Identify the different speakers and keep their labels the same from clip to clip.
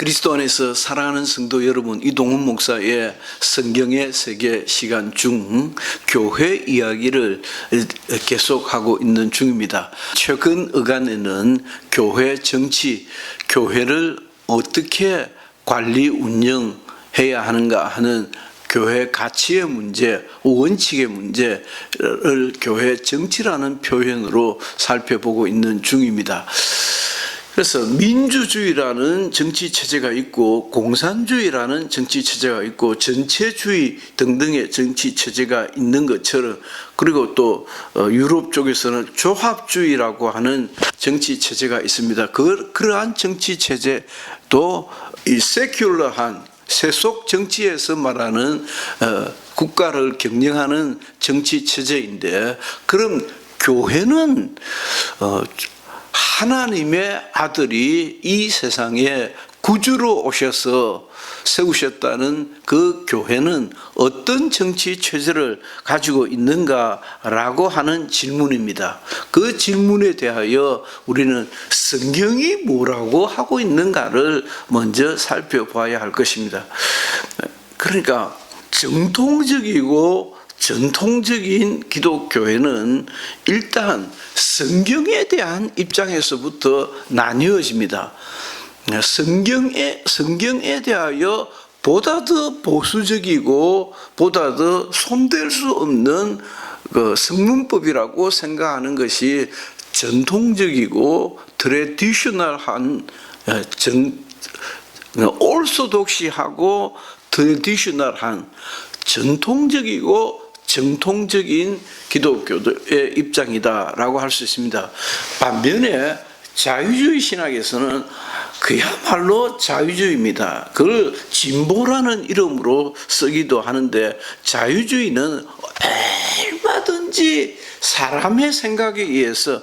Speaker 1: 그리스도 안에서 사랑하는 성도 여러분, 이동훈 목사의 성경의 세계 시간 중 교회 이야기를 계속하고 있는 중입니다. 최근 어간에는 교회 정치, 교회를 어떻게 관리 운영해야 하는가 하는 교회 가치의 문제, 원칙의 문제를 교회 정치라는 표현으로 살펴보고 있는 중입니다. 그래서 민주주의라는 정치 체제가 있고 공산주의라는 정치 체제가 있고 전체주의 등등의 정치 체제가 있는 것처럼, 그리고 또 유럽 쪽에서는 조합주의라고 하는 정치 체제가 있습니다. 그러한 정치 체제도 이 세큘러한 세속 정치에서 말하는 국가를 경영하는 정치 체제인데, 그럼 교회는 하나님의 아들이 이 세상에 구주로 오셔서 세우셨다는 그 교회는 어떤 정치 체제를 가지고 있는가라고 하는 질문입니다. 그 질문에 대하여 우리는 성경이 뭐라고 하고 있는가를 먼저 살펴봐야 할 것입니다. 그러니까 정통적이고 전통적인 기독교회는 일단 성경에 대한 입장에서부터 나뉘어집니다. 성경에 대하여 보다 더 보수적이고 보다 더 손댈 수 없는 그 성문법이라고 생각하는 것이 전통적이고 트레디셔널한 올소독시하고 트레디셔널한 전통적이고 정통적인 기독교의 입장이다라고 할 수 있습니다. 반면에 자유주의 신학에서는 그야말로 자유주의입니다. 그걸 진보라는 이름으로 쓰기도 하는데, 자유주의는 얼마든지 사람의 생각에 의해서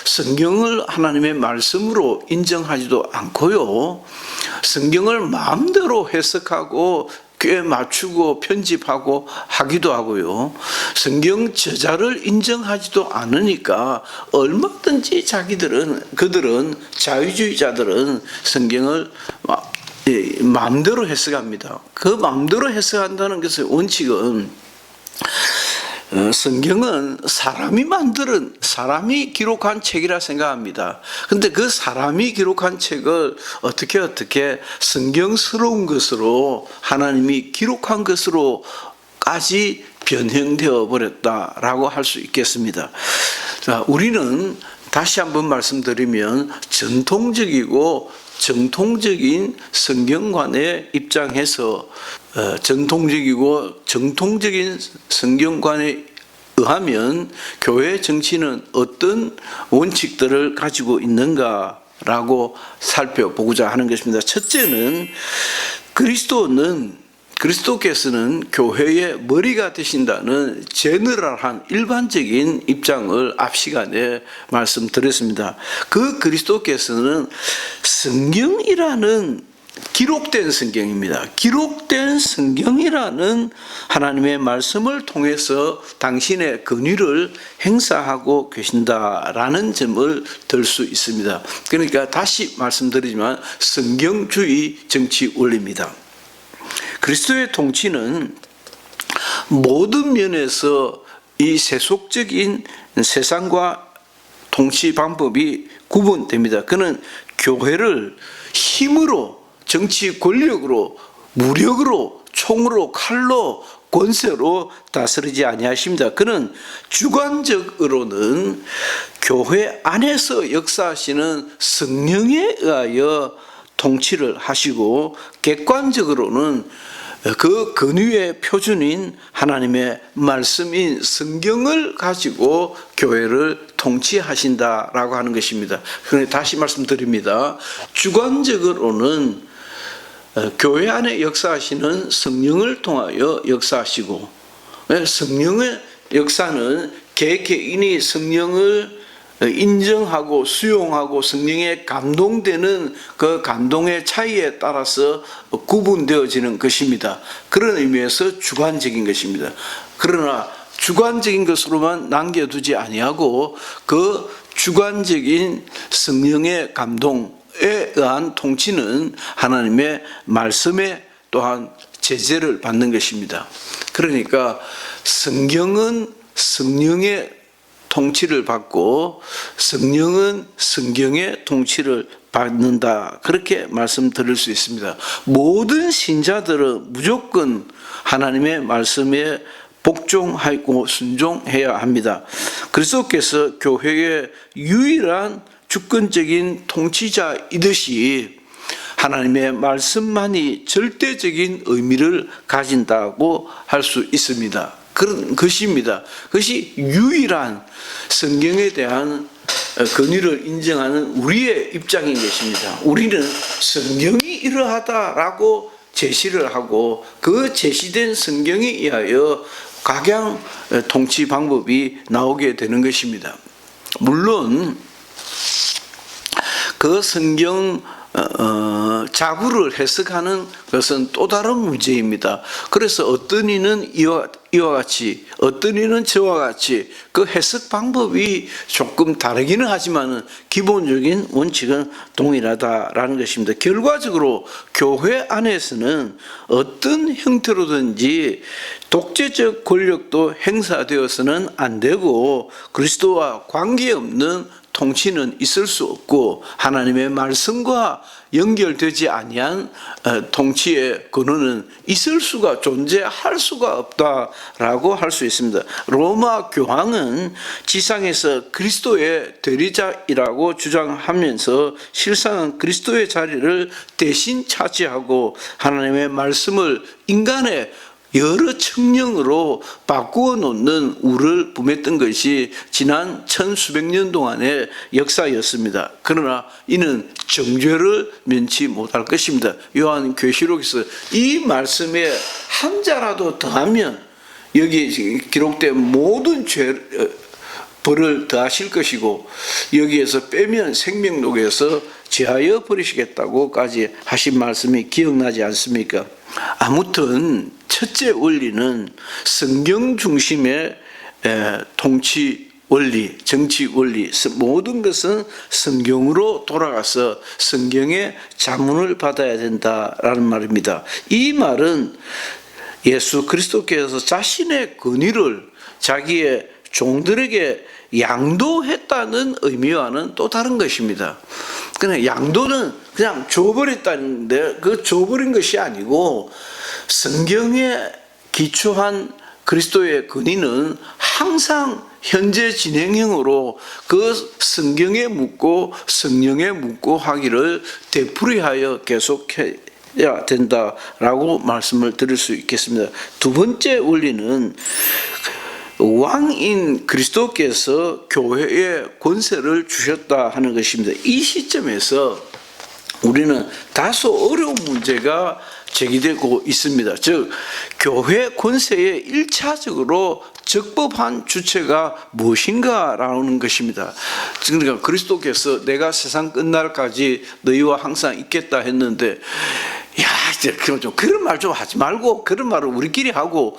Speaker 1: 성경을 하나님의 말씀으로 인정하지도 않고요, 성경을 마음대로 해석하고 꽤 맞추고 편집하고 하기도 하고요, 성경 저자를 인정하지도 않으니까 얼마든지 그들은 자유주의자들은 성경을 마음대로 해석합니다. 그 마음대로 해석한다는 것의 원칙은, 성경은 사람이 기록한 책이라 생각합니다. 근데 그 사람이 기록한 책을 어떻게 성경스러운 것으로, 하나님이 기록한 것으로까지 변형되어 버렸다라고 할 수 있겠습니다. 자, 우리는 다시 한번 말씀드리면 전통적이고 정통적인 성경관의 입장에서 전통적이고 정통적인 성경관에 의하면 교회 정치는 어떤 원칙들을 가지고 있는가라고 살펴보고자 하는 것입니다. 첫째는 그리스도께서는 교회의 머리가 되신다는 제너럴한 일반적인 입장을 앞 시간에 말씀드렸습니다. 그 그리스도께서는 성경이라는 기록된 성경입니다. 기록된 성경이라는 하나님의 말씀을 통해서 당신의 권위를 행사하고 계신다라는 점을 들 수 있습니다. 그러니까 다시 말씀드리지만 성경주의 정치 원리입니다. 그리스도의 통치는 모든 면에서 이 세속적인 세상과 통치 방법이 구분됩니다. 그는 교회를 힘으로, 정치 권력으로, 무력으로, 총으로, 칼로, 권세로 다스리지 아니하십니다. 그는 주관적으로는 교회 안에서 역사하시는 성령에 의하여 통치를 하시고, 객관적으로는 그 권위의 표준인 하나님의 말씀인 성경을 가지고 교회를 통치하신다라고 하는 것입니다. 그런데 다시 말씀드립니다. 주관적으로는 교회 안에 역사하시는 성령을 통하여 역사하시고, 성령의 역사는 개개인이 성령을 인정하고 수용하고 성령에 감동되는 그 감동의 차이에 따라서 구분되어지는 것입니다. 그런 의미에서 주관적인 것입니다. 그러나 주관적인 것으로만 남겨두지 아니하고 그 주관적인 성령의 감동, 의한 통치는 하나님의 말씀에 또한 제재를 받는 것입니다. 그러니까 성경은 성령의 통치를 받고 성령은 성경의 통치를 받는다. 그렇게 말씀드릴 수 있습니다. 모든 신자들은 무조건 하나님의 말씀에 복종하고 순종해야 합니다. 그리스도께서 교회의 유일한 주권적인 통치자이듯이 하나님의 말씀만이 절대적인 의미를 가진다고 할 수 있습니다. 그런 것입니다. 그것이 유일한 성경에 대한 권위를 인정하는 우리의 입장인 것입니다. 우리는 성경이 이러하다라고 제시를 하고 그 제시된 성경에 의하여 각양 통치 방법이 나오게 되는 것입니다. 물론 그 성경 자구를 해석하는 것은 또 다른 문제입니다. 그래서 어떤 이는 이와 같이, 어떤 이는 저와 같이 그 해석 방법이 조금 다르기는 하지만 기본적인 원칙은 동일하다라는 것입니다. 결과적으로 교회 안에서는 어떤 형태로든지 독재적 권력도 행사되어서는 안 되고 그리스도와 관계없는 통치는 있을 수 없고 하나님의 말씀과 연결되지 아니한 통치의 근원은 있을 수가 존재할 수가 없다라고 할 수 있습니다. 로마 교황은 지상에서 그리스도의 대리자이라고 주장하면서 실상은 그리스도의 자리를 대신 차지하고 하나님의 말씀을 인간의 여러 측량으로 바꾸어 놓는 우를 붐했던 것이 지난 천수백 년 동안의 역사였습니다. 그러나 이는 정죄를 면치 못할 것입니다. 요한계시록에서 이 말씀에 한 자라도 더하면 여기 기록된 모든 벌을 더하실 것이고 여기에서 빼면 생명록에서 제하여 버리시겠다고까지 하신 말씀이 기억나지 않습니까? 아무튼 첫째 원리는 성경 중심의 통치 원리, 정치 원리, 모든 것은 성경으로 돌아가서 성경의 자문을 받아야 된다라는 말입니다. 이 말은 예수 그리스도께서 자신의 권위를 자기의 종들에게 양도했다는 의미와는 또 다른 것입니다. 그냥 양도는 그냥 줘버렸다는데 그 줘버린 것이 아니고 성경에 기초한 그리스도의 권위는 항상 현재 진행형으로 그 성경에 묻고 성령에 묻고 하기를 되풀이하여 계속해야 된다라고 말씀을 드릴 수 있겠습니다. 두 번째 원리는 왕인 그리스도께서 교회에 권세를 주셨다 하는 것입니다. 이 시점에서 우리는 다소 어려운 문제가 제기되고 있습니다. 즉 교회 권세에 1차적으로 적법한 주체가 무엇인가라는 것입니다. 그러니까 그리스도께서 내가 세상 끝날까지 너희와 항상 있겠다 했는데 이제 좀 그런 말 좀 하지 말고 그런 말을 우리끼리 하고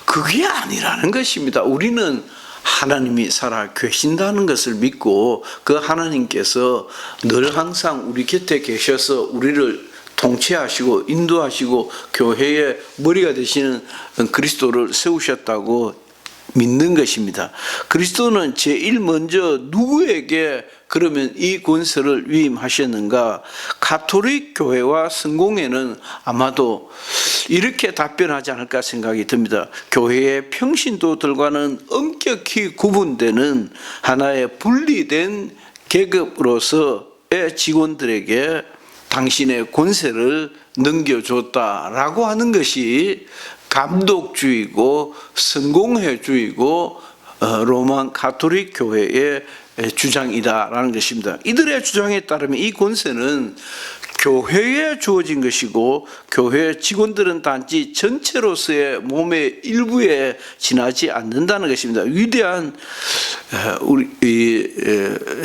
Speaker 1: 그게 아니라는 것입니다. 우리는 하나님이 살아 계신다는 것을 믿고 그 하나님께서 늘 항상 우리 곁에 계셔서 우리를 통치하시고 인도하시고 교회의 머리가 되시는 그리스도를 세우셨다고 믿는 것입니다. 그리스도는 제일 먼저 누구에게 그러면 이 권세를 위임하셨는가? 가톨릭 교회와 성공회는 아마도 이렇게 답변하지 않을까 생각이 듭니다. 교회의 평신도들과는 엄격히 구분되는 하나의 분리된 계급으로서의 직원들에게 당신의 권세를 넘겨줬다라고 하는 것이 감독주의고 성공회주의고 로마 가톨릭 교회의 주장이다라는 것입니다. 이들의 주장에 따르면 이 권세는 교회에 주어진 것이고 교회 직원들은 단지 전체로서의 몸의 일부에 지나지 않는다는 것입니다. 위대한 우리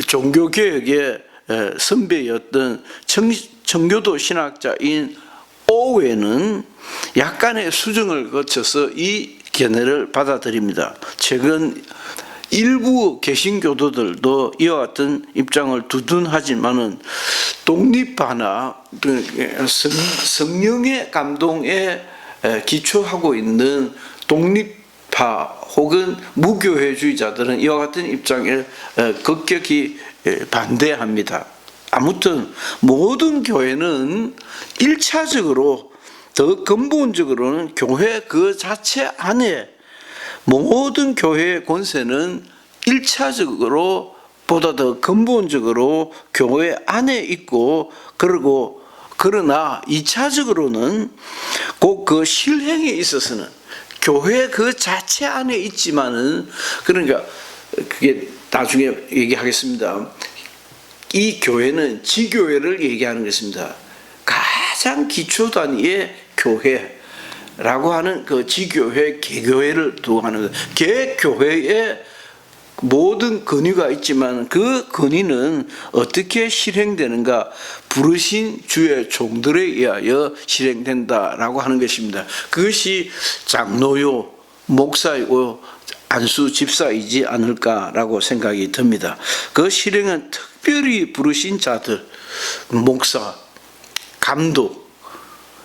Speaker 1: 종교개혁의 선배였던 청교도 신학자인 오웨는 약간의 수정을 거쳐서 이 견해를 받아들입니다. 최근 일부 개신교도들도 이와 같은 입장을 두둔하지만은 독립파나 성령의 감동에 기초하고 있는 독립파 혹은 무교회주의자들은 이와 같은 입장을 급격히 반대합니다. 아무튼 모든 교회는 1차적으로 더 근본적으로는 교회 그 자체 안에 모든 교회의 권세는 1차적으로 보다 더 근본적으로 교회 안에 있고, 그러나 2차적으로는 꼭 그 실행에 있어서는 교회 그 자체 안에 있지만은, 그러니까 그게 나중에 얘기하겠습니다. 이 교회는 지교회를 얘기하는 것입니다. 가장 기초 단위의 교회라고 하는 그 지교회, 개교회를 두고 하는 개교회에 모든 권위가 있지만 그 권위는 어떻게 실행되는가? 부르신 주의 종들에 의하여 실행된다라고 하는 것입니다. 그것이 장로요, 목사이고 안수 집사이지 않을까라고 생각이 듭니다. 그 실행은 특별히 부르신 자들, 목사, 감독,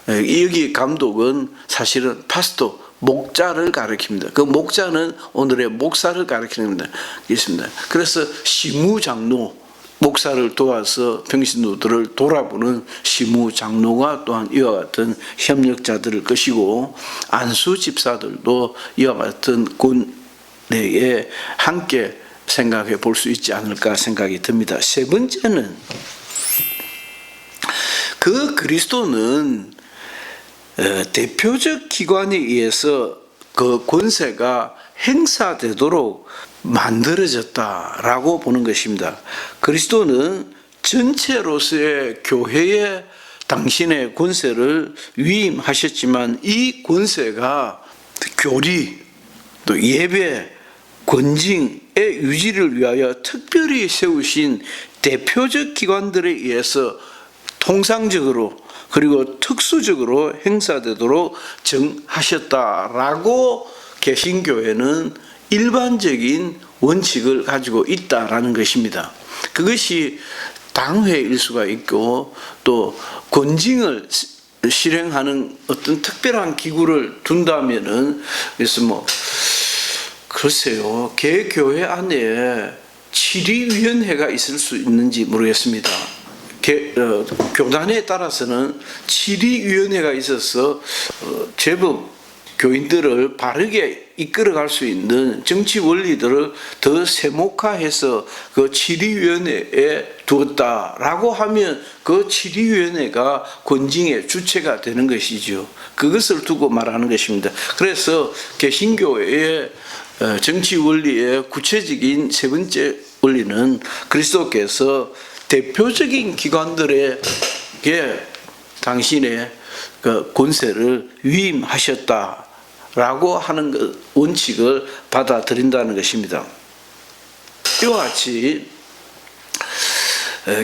Speaker 1: 여기 감독은 사실은 파스토, 목자를 가리킵니다. 그 목자는 오늘의 목사를 가리킵니다. 그래서 시무장로, 목사를 도와서 평신도들을 돌아보는 시무장로가 또한 이와 같은 협력자들일 것이고, 안수집사들도 이와 같은 군내에 함께 생각해 볼 수 있지 않을까 생각이 듭니다. 세 번째는 그 그리스도는 대표적 기관에 의해서 그 권세가 행사되도록 만들어졌다라고 보는 것입니다. 그리스도는 전체로서의 교회에 당신의 권세를 위임하셨지만 이 권세가 교리, 또 예배, 권징의 유지를 위하여 특별히 세우신 대표적 기관들에 의해서 통상적으로 그리고 특수적으로 행사되도록 정하셨다라고 개신교회는 일반적인 원칙을 가지고 있다라는 것입니다. 그것이 당회일 수가 있고, 또 권징을 실행하는 어떤 특별한 기구를 둔다면은, 그래서 글쎄요, 개교회 안에 치리위원회가 있을 수 있는지 모르겠습니다. 교단에 따라서는 치리위원회가 있어서 제법 교인들을 바르게 이끌어갈 수 있는 정치 원리들을 더 세목화해서 그 치리위원회에 두었다라고 하면 그 치리위원회가 권징의 주체가 되는 것이죠. 그것을 두고 말하는 것입니다. 그래서 개신교회의 정치 원리의 구체적인 세 번째 원리는 그리스도께서 대표적인 기관들에게 당신의 그 권세를 위임하셨다라고 하는 원칙을 받아들인다는 것입니다. 이와 같이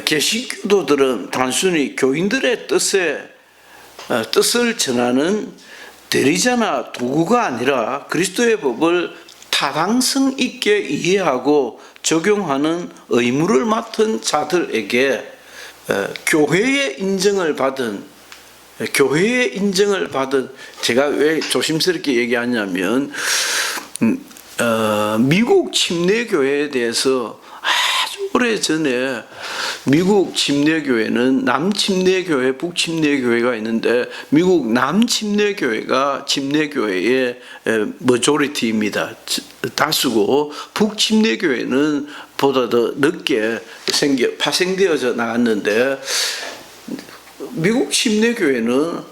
Speaker 1: 개신교도들은 단순히 교인들의 뜻을 전하는 대리자나 도구가 아니라 그리스도의 법을 타당성 있게 이해하고 적용하는 의무를 맡은 자들에게 교회의 인정을 받은, 제가 왜 조심스럽게 얘기하냐면 미국 침례교회에 대해서 아주 오래전에 미국 침례교회는 남침례교회, 북침례교회가 있는데 미국 남침례교회가 침례교회의 머조리티입니다. 다수고, 북침례교회는 보다 더 늦게 파생되어져 나갔는데, 미국 침례교회는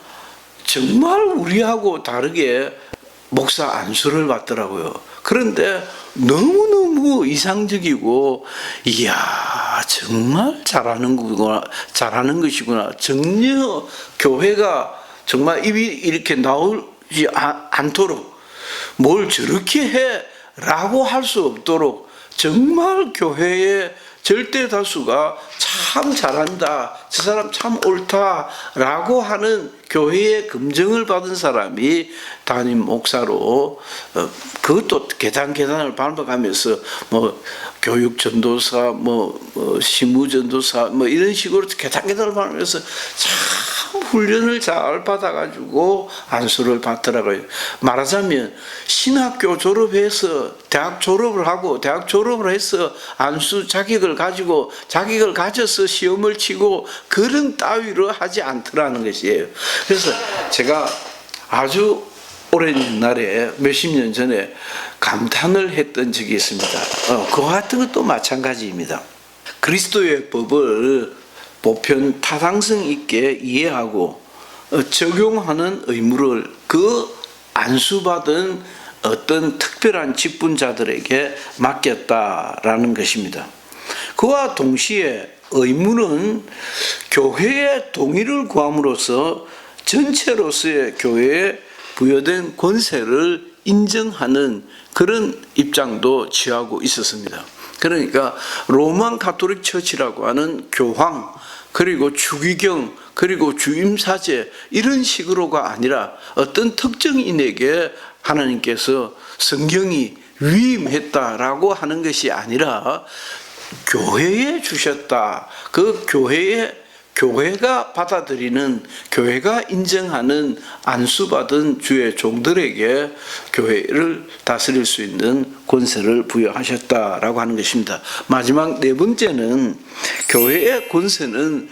Speaker 1: 정말 우리하고 다르게 목사 안수를 받더라고요. 그런데 너무너무 이상적이고, 이야, 정말 잘하는 것이구나. 전혀 교회가 정말 입이 이렇게 나오지 않도록 뭘 저렇게 해? 라고 할 수 없도록 정말 교회의 절대 다수가 참 잘한다, 저 사람 참 옳다라고 하는 교회의 검증을 받은 사람이 담임 목사로 그것도 계단을 밟아가면서 뭐 교육 전도사, 시무 전도사 이런 식으로 계단을 밟으면서 참 훈련을 잘 받아가지고 안수를 받더라고요. 말하자면 신학교 졸업해서 대학 졸업을 하고 대학 졸업을 해서 안수 자격을 가져서 시험을 치고 그런 따위로 하지 않더라는 것이에요. 그래서 제가 아주 오랜 옛날에 몇십 년 전에 감탄을 했던 적이 있습니다. 그와 같은 것도 마찬가지입니다. 그리스도의 법을 보편 타당성 있게 이해하고 적용하는 의무를 그 안수받은 어떤 특별한 직분자들에게 맡겼다라는 것입니다. 그와 동시에 의무는 교회의 동의를 구함으로써 전체로서의 교회에 부여된 권세를 인정하는 그런 입장도 취하고 있었습니다. 그러니까 로만 가톨릭 처치라고 하는 교황, 그리고 추기경, 그리고 주임사제 이런 식으로가 아니라 어떤 특정인에게 하나님께서 성경이 위임했다라고 하는 것이 아니라 교회에 주셨다. 그 교회가 받아들이는, 교회가 인정하는 안수받은 주의 종들에게 교회를 다스릴 수 있는 권세를 부여하셨다라고 하는 것입니다. 마지막 네 번째는 교회의 권세는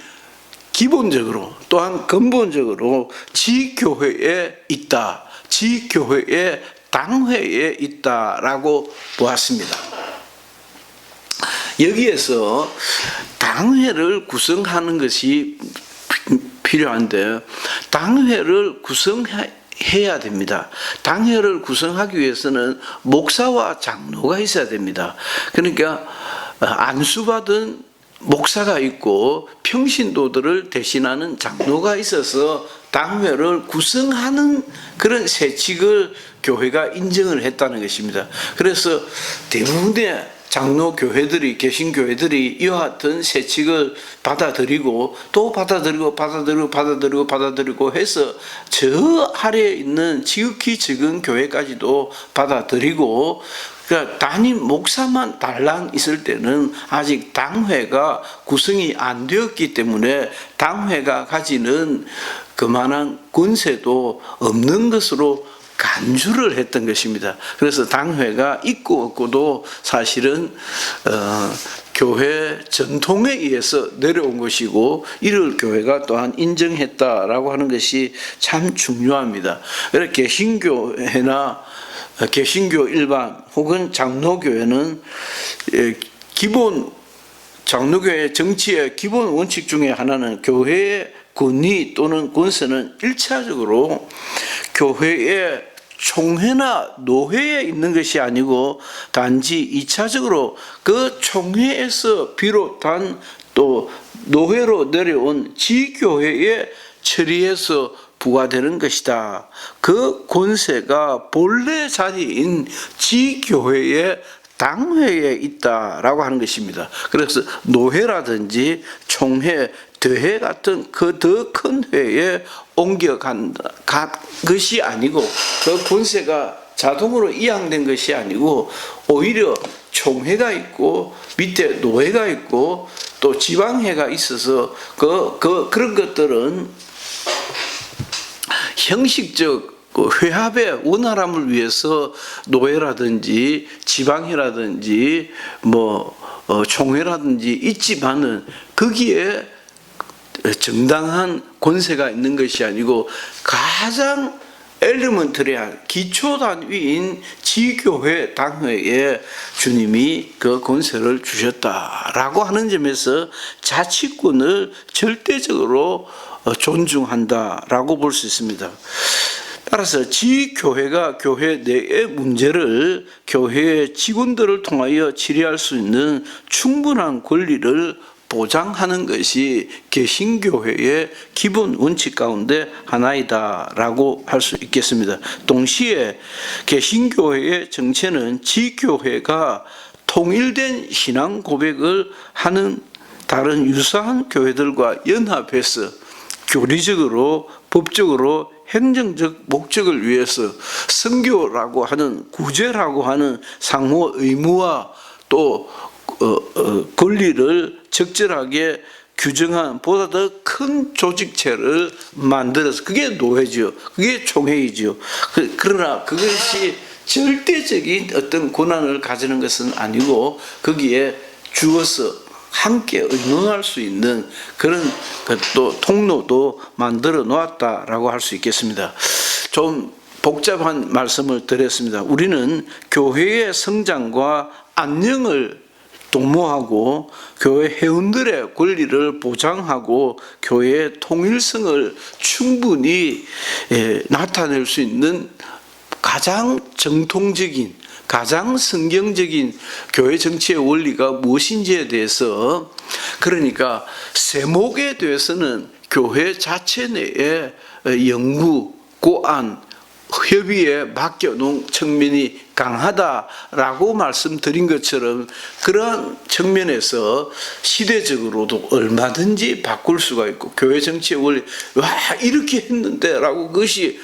Speaker 1: 기본적으로 또한 근본적으로 지교회에 있다. 지교회의 당회에 있다라고 보았습니다. 여기에서 당회를 구성하는 것이 필요한데 당회를 구성해야 됩니다. 당회를 구성하기 위해서는 목사와 장로가 있어야 됩니다. 그러니까 안수받은 목사가 있고 평신도들을 대신하는 장로가 있어서 당회를 구성하는 그런 세칙을 교회가 인정을 했다는 것입니다. 그래서 대부분의 장로 교회들이, 개신교회들이 이와 같은 세칙을 받아들이고 또 받아들이고 해서 저 아래에 있는 지극히 적은 교회까지도 받아들이고, 그러니까 담임 목사만 달랑 있을 때는 아직 당회가 구성이 안 되었기 때문에 당회가 가지는 그만한 권세도 없는 것으로 간주를 했던 것입니다. 그래서 당회가 있고 없고도 사실은 교회 전통에 의해서 내려온 것이고 이를 교회가 또한 인정했다라고 하는 것이 참 중요합니다. 이렇게 개신교회나 개신교 일반 혹은 장로교회는 장로교회 정치의 기본 원칙 중에 하나는 교회의 권위 또는 권세는 1차적으로 교회의 총회나 노회에 있는 것이 아니고 단지 2차적으로 그 총회에서 비롯한 또 노회로 내려온 지교회에 처리해서 부과되는 것이다. 그 권세가 본래 자리인 지교회의 당회에 있다라고 하는 것입니다. 그래서 노회라든지 총회, 대회 같은 그 더 큰 회에 옮겨간 것이 아니고 그 권세가 자동으로 이양된 것이 아니고 오히려 총회가 있고 밑에 노회가 있고 또 지방회가 있어서 그런 것들은 형식적 회합의 원활함을 위해서 노회라든지 지방회라든지 총회라든지 있지만은 거기에 정당한 권세가 있는 것이 아니고 가장 엘리먼터리한 기초 단위인 지교회 당회에 주님이 그 권세를 주셨다라고 하는 점에서 자치권을 절대적으로 존중한다라고 볼 수 있습니다. 따라서 지교회가 교회 내의 문제를 교회의 직원들을 통하여 질의할 수 있는 충분한 권리를 보장하는 것이 개신교회의 기본 원칙 가운데 하나이다라고 할 수 있겠습니다. 동시에 개신교회의 정체는 지교회가 통일된 신앙 고백을 하는 다른 유사한 교회들과 연합해서 교리적으로 법적으로 행정적 목적을 위해서 선교라고 하는 구제라고 하는 상호 의무와 또 권리를 적절하게 규정한 보다 더 큰 조직체를 만들어서 그게 노회죠. 그게 총회이죠. 그러나 그것이 절대적인 어떤 권한을 가지는 것은 아니고 거기에 주어서 함께 의논할 수 있는 그런 또 통로도 만들어 놓았다라고 할 수 있겠습니다. 좀 복잡한 말씀을 드렸습니다. 우리는 교회의 성장과 안녕을 도모하고 교회 회원들의 권리를 보장하고 교회의 통일성을 충분히 나타낼 수 있는 가장 정통적인 가장 성경적인 교회 정치의 원리가 무엇인지에 대해서 그러니까 세목에 대해서는 교회 자체 내에 연구, 고안, 협의에 맡겨놓은 측면이 강하다라고 말씀드린 것처럼 그러한 측면에서 시대적으로도 얼마든지 바꿀 수가 있고 교회 정치의 원리 와 이렇게 했는데 라고 그것이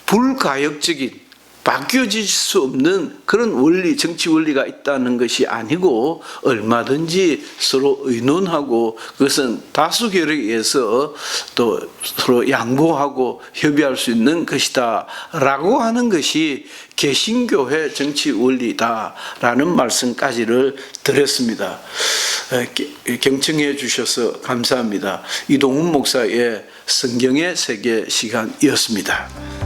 Speaker 1: 불가역적인 바뀌어질 수 없는 그런 원리, 정치 원리가 있다는 것이 아니고 얼마든지 서로 의논하고 그것은 다수결에 의해서 또 서로 양보하고 협의할 수 있는 것이다 라고 하는 것이 개신교회 정치 원리다라는 말씀까지를 드렸습니다. 경청해 주셔서 감사합니다. 이동훈 목사의 성경의 세계 시간이었습니다.